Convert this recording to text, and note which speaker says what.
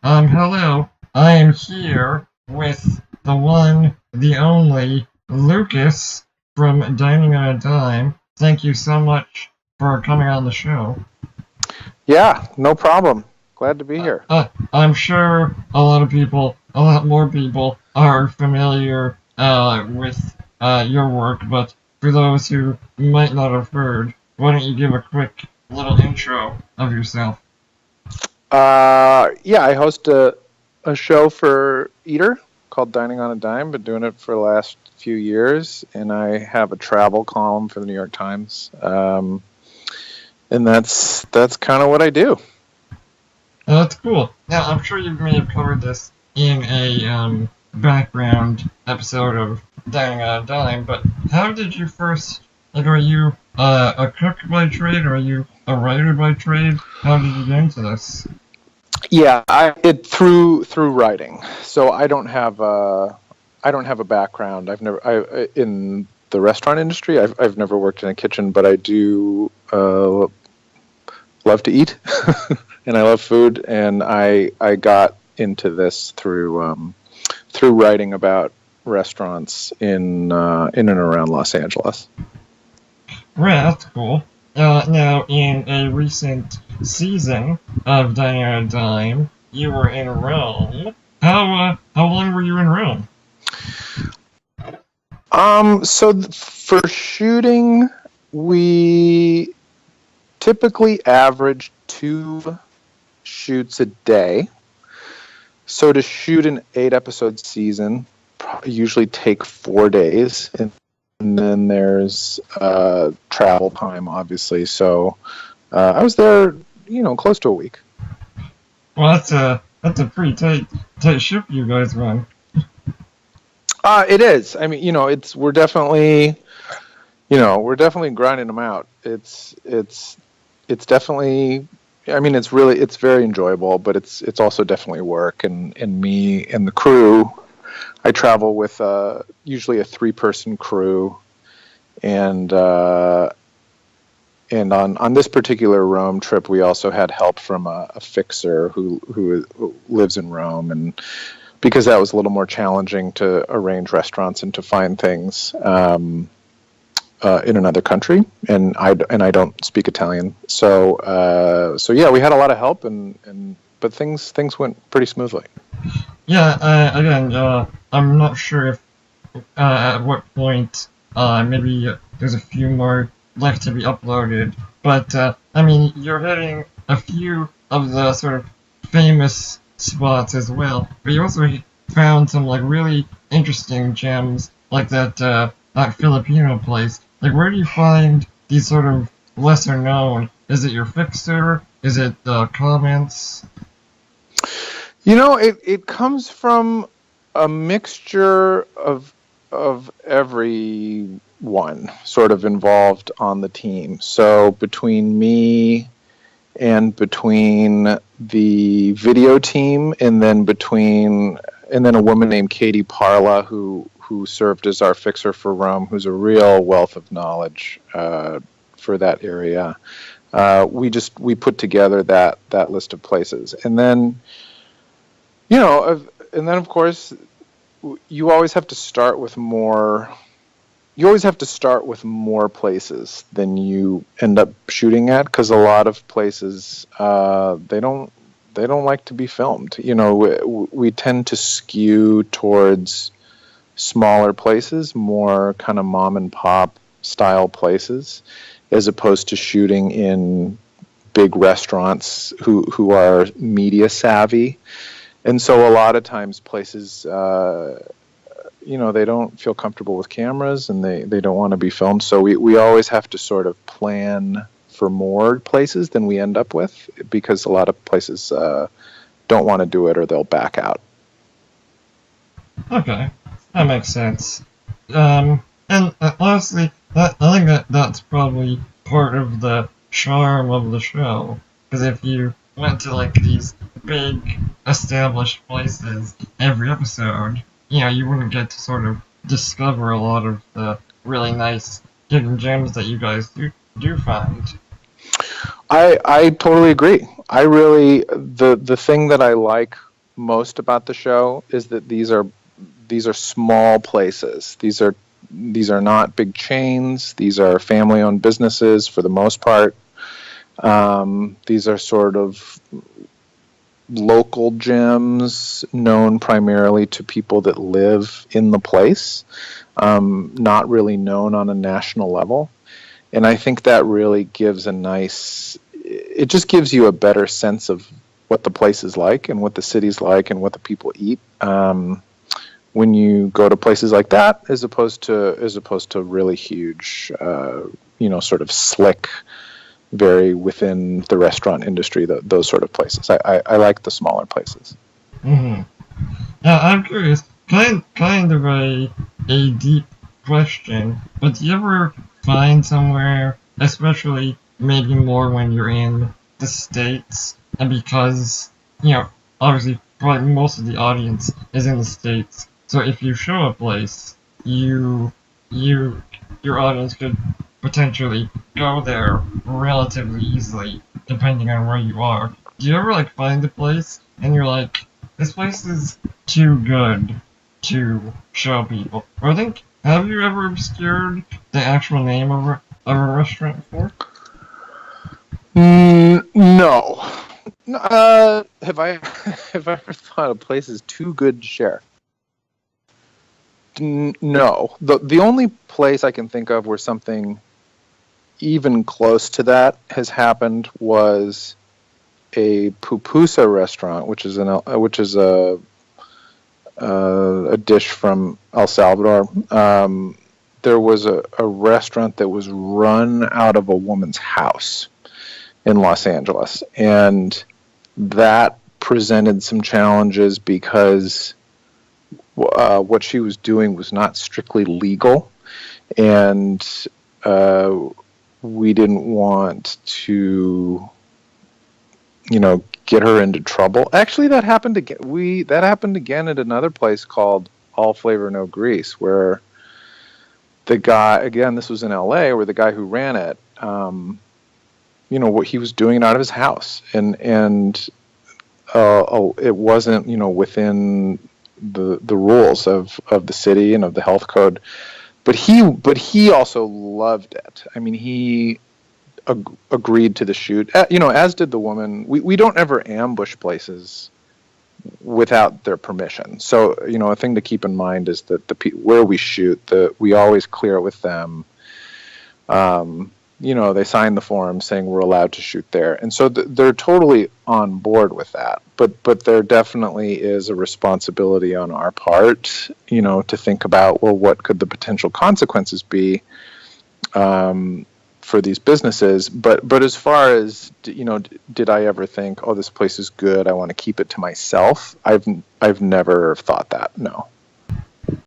Speaker 1: Hello. I am here with the one, the only, Lucas from Dining on a Dime. Thank you so much for coming on the show.
Speaker 2: Yeah, no problem. Glad to be here.
Speaker 1: I'm sure a lot more people are familiar with your work, but for those who might not have heard, why don't you give a quick little intro of yourself?
Speaker 2: Yeah, I host a show for Eater called Dining on a Dime. Been doing it for the last few years, and I have a travel column for the New York Times. And that's kind of what I do.
Speaker 1: Oh, that's cool. Now, I'm sure you may have covered this in a background episode of Dining on a Dime, but how did you first, like, are you a cook by trade, or are you a writer by trade? How did you get into this?
Speaker 2: Yeah, I did through writing. So I don't have a background. I've never in the restaurant industry. I've never worked in a kitchen, but I do love to eat, and I love food, and I got into this through writing about restaurants in and around Los Angeles.
Speaker 1: Right, that's cool. Now, in a recent season of Dining on a Dime, you were in Rome. How long were you in Rome?
Speaker 2: For shooting, we typically average 2 shoots a day. So to shoot an 8-episode season, usually take 4 days, and then there's travel time, obviously. So I was there, close to a week.
Speaker 1: Well, that's a pretty tight ship you guys run.
Speaker 2: It is. I mean, we're definitely grinding them out. It's definitely. I mean, it's very enjoyable, but it's also definitely work. And me and the crew, I travel with usually a 3-person crew, and on this particular Rome trip, we also had help from a fixer who lives in Rome, and because that was a little more challenging to arrange restaurants and to find things in another country, and I don't speak Italian, so yeah, we had a lot of help, but things went pretty smoothly.
Speaker 1: Yeah, again, I'm not sure if at what point maybe there's a few more left to be uploaded, but I mean, you're hitting a few of the sort of famous spots as well, but you also found some like really interesting gems, like that Filipino place. Like, where do you find these sort of lesser known? Is it your fixer? Is it comments?
Speaker 2: It comes from a mixture of everyone sort of involved on the team. So between me and between the video team, and then a woman named Katie Parla who served as our fixer for Rome, who's a real wealth of knowledge for that area. We put together that list of places, and then of course you always have to start with more. You always have to start with more places than you end up shooting at, because a lot of places they don't like to be filmed. We tend to skew towards smaller places, more kind of mom and pop style places, as opposed to shooting in big restaurants who are media savvy. And so a lot of times places they don't feel comfortable with cameras, and they don't want to be filmed. So we always have to sort of plan for more places than we end up with, because a lot of places don't want to do it, or they'll back out.
Speaker 1: Okay, that makes sense. And honestly, I think that's probably part of the charm of the show. Because if you went to like these big established places every episode, you wouldn't get to sort of discover a lot of the really nice hidden gems that you guys do find.
Speaker 2: I totally agree. The thing that I like most about the show is that these are small places. These are not big chains. These are family-owned businesses for the most part. These are sort of local gyms known primarily to people that live in the place, not really known on a national level. And I think that really gives it just gives you a better sense of what the place is like and what the city's like and what the people eat. When you go to places like that, as opposed to really huge, sort of slick, very within the restaurant industry, those sort of places. I like the smaller places.
Speaker 1: Mm-hmm. Now, I'm curious, kind of a deep question, but do you ever find somewhere, especially maybe more when you're in the States, and because, obviously probably most of the audience is in the States, so if you show a place, your audience could potentially go there relatively easily, depending on where you are. Do you ever find a place and you're like, this place is too good to show people? Or have you ever obscured the actual name of a restaurant before?
Speaker 2: No. Have I ever thought a place is too good to share? No. The only place I can think of where something even close to that has happened was a pupusa restaurant, which is a dish from El Salvador. There was a restaurant that was run out of a woman's house in Los Angeles, and that presented some challenges because what she was doing was not strictly legal, and we didn't want to, get her into trouble. Actually, that happened again. That happened again at another place called All Flavor No Grease, where the guy, again, this was in LA, where the guy who ran it, what he was doing it out of his house, and it wasn't, within the rules of the city and of the health code. But he also loved it. I mean, he agreed to the shoot, as did the woman. We don't ever ambush places without their permission. So, a thing to keep in mind is that where we shoot, we always clear it with them. They sign the form saying we're allowed to shoot there, and so they're totally on board with that. But there definitely is a responsibility on our part, to think about, well, what could the potential consequences be for these businesses. But as far as, did I ever think, oh, this place is good, I want to keep it to myself? I've never thought that. No.